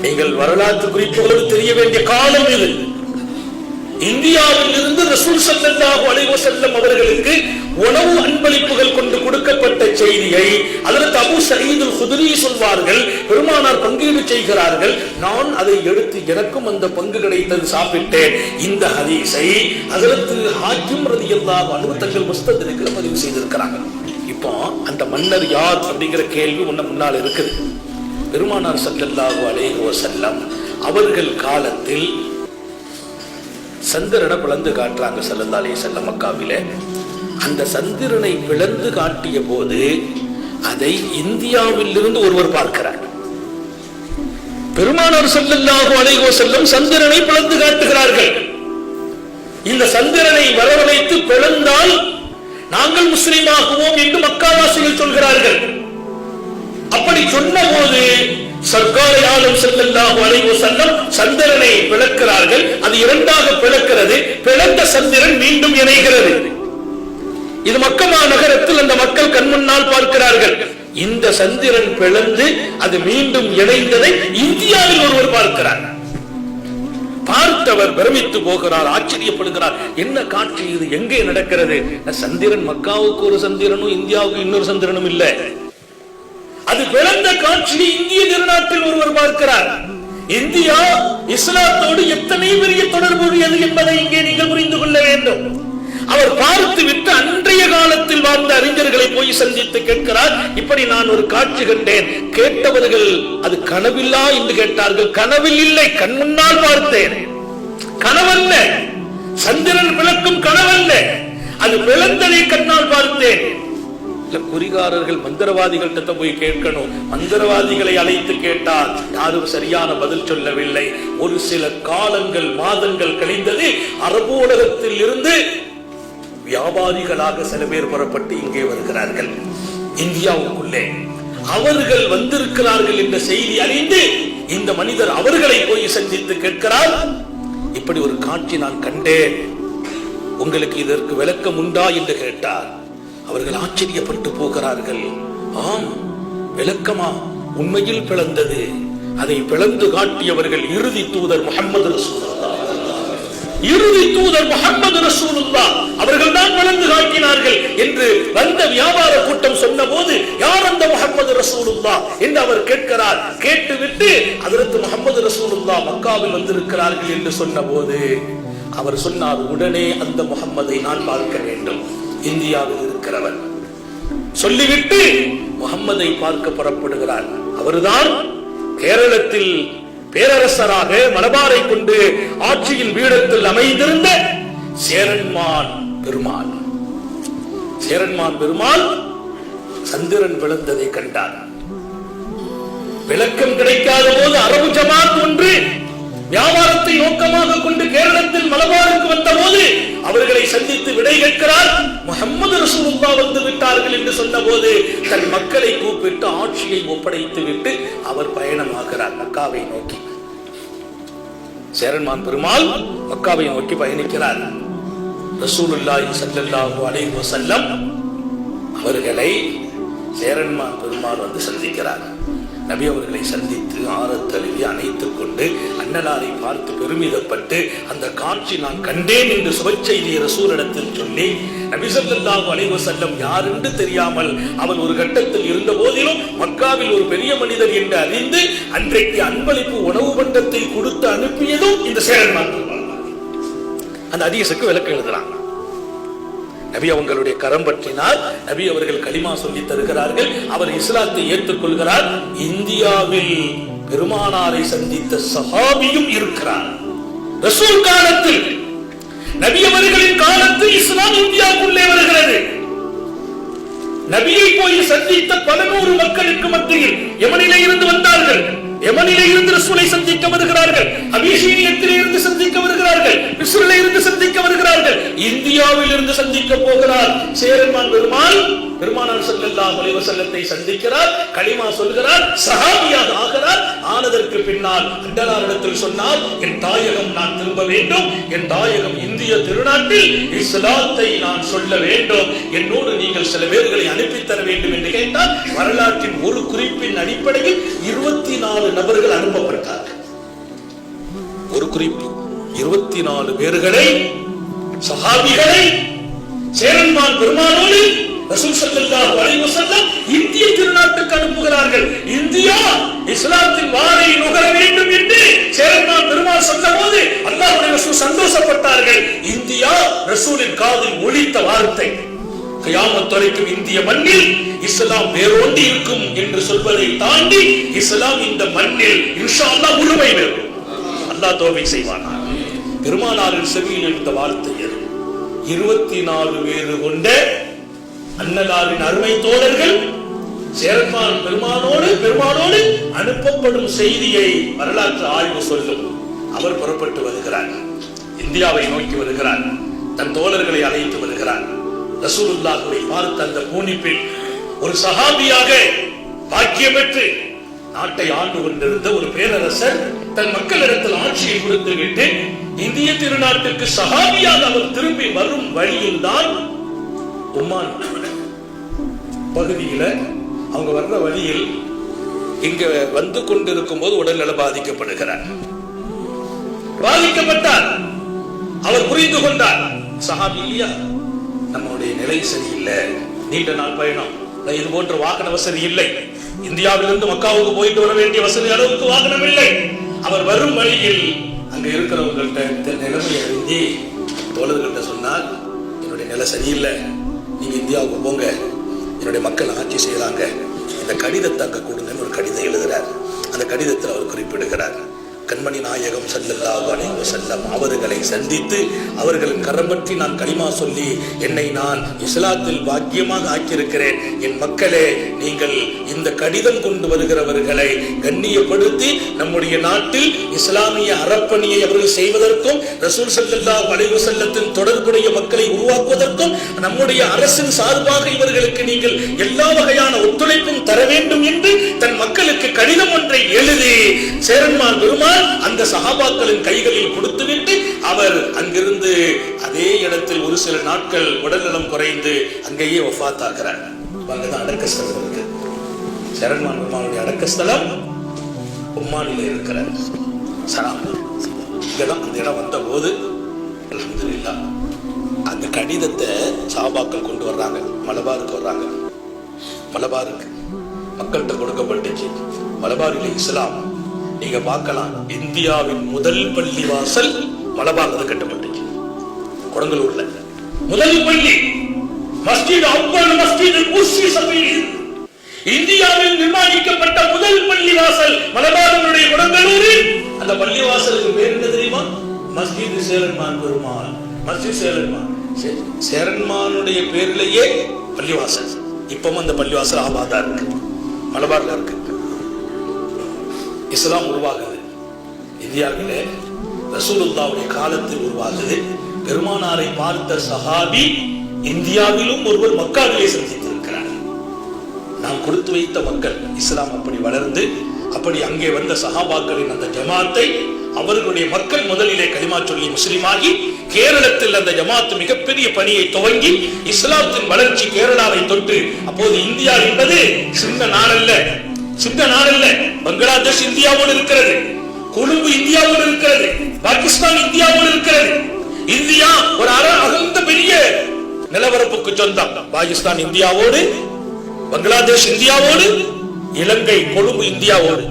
நீங்கள் வரலாற்று குறிப்புகளோடு தெரிய வேண்டிய காலம் இது. இந்தியாவில் இருந்து ரசூல் ஸல்லல்லாஹு அலைஹி வஸல்லம் அவர்களுக்கு உணவு அன்பளிப்புகள் கொண்டு கொடுக்கப்பட்ட செய்தியை ஹஜ்ரத் அபூ ஸஈத் அல்-குத்ரி சொல்வார்கள். பெருமானார் பங்கீடு செய்கிறார்கள். நான் அதை எடுத்து எனக்கும் அந்த பங்கு கிடைத்தது, சாப்பிட்டேன். இந்த ஹதீஸை ஹஜ்ரத் ஹாக்கிம் ரலியல்லாஹு அன்ஹு தங்கள் முஸ்தத்ரிக்கில் பதிவு செய்திருக்கிறாங்க. இப்போ அந்த மன்னர் யார் அப்படிங்கிற கேள்வி முன்னால் இருக்குது. பெருமானார் ஸல்லல்லாஹு அலைஹி வஸல்லம் அவர்கள் காலத்தில் சந்திரனை பிளந்து காட்டுறாங்க ஸல்லல்லாஹு அலைஹி வஸல்லம் மக்காவிலே. அந்த சந்திரனை பிளந்து காட்டிய போது அதை இந்தியாவில் இருந்து ஒருவர் பார்க்கிறார். பெருமானார் ஸல்லல்லாஹு அலைஹி வஸல்லம் சந்திரனை பிளந்து காட்டுகிறார்கள். இந்த சந்திரனை வரவழைத்து பிளந்தால் நாங்கள் முஸ்லிமாகுவோம் என்று மக்காவாசிகள் சொல்கிறார்கள். அப்படி சொன்ன போது சர்க்கார் ஆலம் ஸல்லல்லாஹு அலைஹி வஸல்லம் சந்திரனை பிளக்கிறார்கள். அது இரண்டாக பிளக்கிறது. பிளந்த சந்திரன் மீண்டும் இணைகிறது. இது மக்கமா நகரத்தில் அந்த மக்கள் கண் முன்னால் பார்க்கிறார்கள். இந்த சந்திரன் பிளந்து அது மீண்டும் இணைந்ததை இந்தியாவில் ஒருவர் பார்க்கிறார். பார்த்தவர் பிரமித்து போகிறார், ஆச்சரியப்படுகிறார். என்ன காட்சி இது? எங்கே நடக்கிறது? சந்திரன் மக்காவுக்கு ஒரு சந்திரனும் இந்தியாவுக்கு இன்னொரு சந்திரனும் இல்லை. அது பிறந்த காட்சியை இந்திய திருநாட்டில் ஒருவர் பார்க்கிறார். இந்தியா இஸ்லாத்தோடு எத்தனை பெரிய தொடர்புடையது என்பதை இங்கே நீங்கள் புரிந்து கொள்ள வேண்டும். அவர் பார்த்து விட்டு அன்றைய காலத்தில் வாழ்ந்த அறிஞர்களை போய் சந்தித்து கேட்கிறார். இப்படி நான் ஒரு காட்சி கண்டேன். கேட்டவர்கள் அது கனவில்லா என்று கேட்டார்கள். கனவில் இல்லை, கண் முன்னால் பார்த்தேன். கனவல்ல, சந்திரன் விளக்கும் கனவல்ல, அது விளந்ததை கண்ணால் பார்த்தேன். குறிகாரர்கள் மந்திரவாதிகள்கிட்ட போய் கேட்கணும். மந்திரவாதிகளை அழைத்து கேட்டால் யாரும் சரியான பதில் சொல்லவில்லை. ஒரு சில காலங்கள் மாதங்கள் கழிந்தது. அரபு உலகத்தில் இருந்து வியாபாரிகளாக சில பேர் புறப்பட்டு இங்கே வருகிறார்கள் இந்தியாவுக்குள்ளே. அவர்கள் வந்திருக்கிறார்கள் என்ற செய்தி அறிந்து இந்த மனிதர் அவர்களை போய் சந்தித்து கேட்கிறார். இப்படி ஒரு காட்சி நான் கண்டேன், உங்களுக்கு இதற்கு விளக்கம் உண்டா என்று கேட்டார். அவர்கள் ஆச்சரியப்பட்டு போகிறார்கள். ஆம், விளக்கமா? உண்மையில் பிளந்தது. அதை பிளந்து காட்டியவர்கள் இறுதி தூதர் முஹம்மது ரசூலுல்லாஹ். இறுதி தூதர் முஹம்மது ரசூலுல்லாஹ் அவர்கள் தான் பிளந்து காட்டினார்கள் என்று வந்த வியாபார கூட்டம் சொன்ன போது, யார் அந்த முஹம்மது ரசூலுல்லாஹ் என்று அவர் கேட்கிறார். கேட்டுவிட்டு ஹஜ்ரத் முஹம்மது ரசூலுல்லாஹ் மக்காவில் வந்திருக்கிறார்கள் என்று சொன்ன போது அவர் சொன்னார், உடனே அந்த முஹம்மதை நான் பார்க்க வேண்டும், இந்தியாவில் இருக்கிறவர். சொல்லிவிட்டு முஹம்மதை பார்க்க புறப்படுகிறார். அவர்தான் கேரளத்தில் பேரரசராக மலபாரை கொண்டு ஆட்சியின் பீடத்தில் அமைந்திருந்த சேரன்மான் பெருமாள். சேரன்மான் பெருமாள் சந்திரன் விழுந்ததை கண்டார். விளக்கம் கிடைக்காத போது அரபு ஜமாத் ஒன்று வியாபாரத்தை நோக்கமாக கொண்டு கேரளத்தில் மலபாருக்கு வந்த போது அவர்களை சந்தித்து விடை கேட்கிறார். முஹம்மது ரசூலுல்லாஹ் வந்து விட்டார்கள் என்று சொன்ன போது தன் மக்களை கூப்பிட்டு ஆட்சியை ஒப்படைத்து விட்டு அவர் பயணமாகிறார் மக்காவை நோக்கி. சேரன்மான் பெருமாள் மக்காவை நோக்கி பயணிக்கிறார். ரசூலுல்லாஹி ஸல்லல்லாஹு அலைஹி வஸல்லம் அவர்களை சேரன்மான் பெருமாள் வந்து சந்திக்கிறார். நபி அவர்களை சந்தித்து ஆரத்தழுவி அணைத்துக் கொண்டு அண்ணலாரை பார்த்து பெருமிதப்பட்டு அந்த காட்சி நான் கண்டேன் என்று சுபச்செய்தியை ரசூலிடத்தில் சொல்லி, நபி ஸல்லல்லாஹு அலைஹி வஸல்லம் யார் என்று தெரியாமல் அவர் ஒரு கட்டத்தில் இருந்த போதிலும் மக்காவில் ஒரு பெரிய மனிதர் என்று அறிந்து அன்றைக்கு அன்பளிப்பு உணவு பண்டத்தை கொடுத்து அனுப்பியதும் இந்த சேரன்மான். அந்த ஹதீஸுக்கு விளக்கம் எழுதுறாங்க. நபி அவங்களுடைய கரம் பற்றினார். நபி அவர்கள் கலிமா சொல்லி தருகிறார்கள். அவர் இஸ்லாத்தை ஏற்றுக்கொள்கிறார். இந்தியாவில் பெருமானாரை சந்தித்த சஹாபியும் இருக்கிறார். ரசூல் காலத்தில், நபி அவர்களின் காலத்தில் இஸ்லாம் இந்தியாவுக்குள்ளே வருகிறது. நபியை போய் சந்தித்த பல நூறு மக்களுக்கு மத்தியில் யமனிலே இருந்து வந்தார்கள். யமனிலே இருந்து ரசூலை சந்திக்க வருகிறார்கள். அபிஷேகத்திலே இருந்து சந்திக்க வருகிறார்கள். மிஸ்ரிலே இருந்து சந்திக்க வருகிறார்கள். இந்தியாவில் இருந்து சந்திக்க போகிறார் சேரன்மான் பெருமாள். பெருமானார் ஸல்லல்லாஹு அலைஹி வஸல்லத்தை சந்திக்கிறார். கலிமா சொல்கிறார். சஹாபியாக ஆகிறார். ஆனதற்கு பின்னால் அண்டலாரிடத்தில் சொன்னார், என் தாயகம் நான் திரும்ப வேண்டும். என் தாயகம் இந்திய திருநாட்டில் இஸ்லாத்தை நான் சொல்ல வேண்டும். என்னோடு நீங்கள் சில பேர்களை அனுப்பித்தர வேண்டும் என்று கேட்டால் வரலாற்றின் ஒரு குறிப்பின் அடிப்படையில் 24 நபர்கள் அனுப்பப்பட்டார்கள். ஒரு குறிப்பு, 24 பேர்களை சஹாபிகளை சேரன்மான் பெருமானோடு ரசூல் ஸல்லல்லாஹு அலைஹி வஸல்லம் இந்திய திருநாட்டுக்கு அனுப்புகிறார்கள். இந்தியா இஸ்லாத்தின் வாரை நுகர வேண்டும் என்று சேரன்மான் பெருமாள் சொன்னபோது அல்லாஹ்வுடைய ரசூல் சந்தோஷப்பட்டார்கள். இந்தியா ரசூலின் காதில் ஒலித்த வார்த்தை. கியாமத் வரைக்கும் இந்திய மண்ணில் இஸ்லாம் வேரோண்டி இருக்கும் என்று சொல்வதை தாண்டி இஸ்லாம் இந்த மண்ணில் இன்ஷா அல்லாஹ் முழுமை பெறும். அல்லாஹ் தௌஃபீக் செய்வானாக. பெருமானாரின் செவியில் எடுத்த வார்த்தை 24 பேர் கொண்ட அன்னலாரின் அருமை தோழர்கள் சேரன்மான் பெருமானோடு அனுப்பப்படும் செய்தியை வரலாற்று ஆய்வு சொல்லும். அவர் புறப்பட்டு வருகிறார், இந்தியாவை நோக்கி வருகிறார், தன் தோழர்களை அழைத்து வருகிறார். ரசூலுல்லாஹ்வை பார்த்த அந்த பூனிப்பில் ஒரு சஹாபியாக பாக்கியம் பெற்று நாட்டை ஆண்டு கொண்டிருந்த ஒரு பேரரசர் தன் மக்களிடத்தில் ஆட்சியை கொடுத்து விட்டு இந்திய திருநாட்டுக்கு சஹாபியாக அவர் திரும்பி வரும் வழியில் தான் ஒமான் பகுதியில அவங்க வர்ற வழியில் இங்க வந்து கொண்டிருக்கும் போது உடல்நல பாதிக்கப்படுகிறார். பாதிக்கப்பட்டார். அவர் புரிந்து கொண்டார், சஹாபி இல்லையா, நம்முடைய நிலை சரியில்லை, நீண்ட நாள் பயணம், இது போன்ற வாகன வசதி இல்லை, இந்தியாவிலிருந்து மக்காவுக்கு போயிட்டு வர வேண்டிய வசதி அளவுக்கு வாகனம் இல்லை. அவர் வரும் வழியில் அங்க இருக்கிறவங்கள்ட்ட நிலைமை அறிஞ்சி தோழர்கள்ட்ட சொன்னால், என்னுடைய நிலை சரியில்லை, நீங்க இந்தியாவுக்கு போங்க, என்னுடைய மக்கள் ஆட்சி செய்யறாங்க, இந்த கடிதத்தை அங்க கொடுங்கன்னு ஒரு கடிதம் எழுதுறார். அந்த கடிதத்தில் அவர் குறிப்பிடுகிறார், கண்மணி நாயகம் ஸல்லல்லாஹு அலைஹி வஸல்லம் அவர்களை சந்தித்து அவர்களின் கரம் பற்றி நான் கலிமா சொல்லி என்னை நான் இஸ்லாத்தில் பாக்கியமாக ஆக்கியிருக்கிறேன். என் மக்களே, நீங்கள் இந்த கடிதம் கொண்டு வருகிறவர்களை கண்ணியப்படுத்தி நம்முடைய நாட்டில் இஸ்லாமிய அறப்பணியை அவர்கள் செய்வதற்கும் ரசூல் ஸல்லல்லாஹு அலைஹி வஸல்லத்தின் தொடர்புடைய மக்களை உருவாக்குவதற்கும் நம்முடைய அரசின் சார்பாக இவர்களுக்கு நீங்கள் எல்லா வகையான ஒத்துழைப்பும் தர வேண்டும் என்று தன் மக்களுக்கு கடிதம் ஒன்றை எழுதி சேரன்மான் பெருமாள் அந்த சஹாபாக்களின் கைகளில் கொடுத்துவிட்டு அவர் அங்கிருந்து அதே இடத்தில் ஒரு சில நாட்கள் உடல்நலம் குறைந்து அங்கேயே வஃபாத் ஆகிறார். அங்கதான் அடக்கஸ்தலம் இருக்கு. சேரன்மான் பெருமாளுடைய அடக்கஸ்தலம் ஒமானிலே இருக்கிறார். இங்கதான் அந்த இடம் வந்த போது அல்ஹம்துலில்லாஹ் அந்த கடிதத்தை சஹாபாக்கள் கொண்டு வர்றாங்க, மலபாருக்கு வர்றாங்க. மலபாருக்கு மக்கள்கிட்ட கொடுக்கப்பட்டுச்சு. மலபாரிலே இஸ்லாம் நீங்க பார்க்கலாம், இந்தியாவின் முதல் பள்ளிவாசல் மலபார்ல கட்டப்பட்டுச்சு. கொடுங்கலூர்ல முதல் பள்ளி மஸ்ஜித் அவ்வல் மஸ்ஜித் இந்தியாவில் நிர்மாணிக்கப்பட்ட முதல் பள்ளிவாசல் மலபாரினுடைய கொடுங்கலூரில். அந்த பள்ளிவாசலுக்கு பேர் என்ன தெரியுமா? மஸ்ஜித் சேரன்மான் பெருமாள். மஸ்ஜித் சேரன்மான், சேரன்மானுடைய பேரிலேயே பள்ளிவாசல். இப்பவும் அந்த பள்ளிவாசல் ஆபாதா இருக்கு, மலபார்ல இருக்கு. இஸ்லாம் உருவாகுது இந்தியாவிலே, ரசூலுல்லாஹ்வுடைய காலத்தில் உருவாகுது. பெருமானாரை பார்த்த சஹாபி இந்தியாவிலும் ஒருவர் மக்காவிலே சந்தித்திருக்கிறார். நாம் கொடுத்து வைத்த மக்கள் இஸ்லாம் அப்படி வளர்ந்து அப்படி அங்கே வந்த சஹாபாக்களின் அந்த ஜமாத்தை அவர்களுடைய மக்கள் முதலிலே கலிமா சொல்லி முஸ்லிமாகி கேரளத்தில் அந்த ஜமாத் மிகப்பெரிய பணியை துவங்கி இஸ்லாத்தின் வளர்ச்சி கேரளாவை தொட்டு, அப்போது இந்தியா என்பது சின்ன நாடல்ல, பங்களாதேஷ் இந்தியாவோடு இருக்கிறது, கொழும்பு இந்தியாவோடு இருக்கிறது, பாகிஸ்தான் இந்தியாவோடு இருக்கிறது. இந்தியா ஒரு அகந்த பெரிய நிலவரப்புக்கு சொந்தம். பாகிஸ்தான் இந்தியாவோடு, பங்களாதேஷ் இந்தியாவோடு, இலங்கை கொழும்பு இந்தியாவோடு.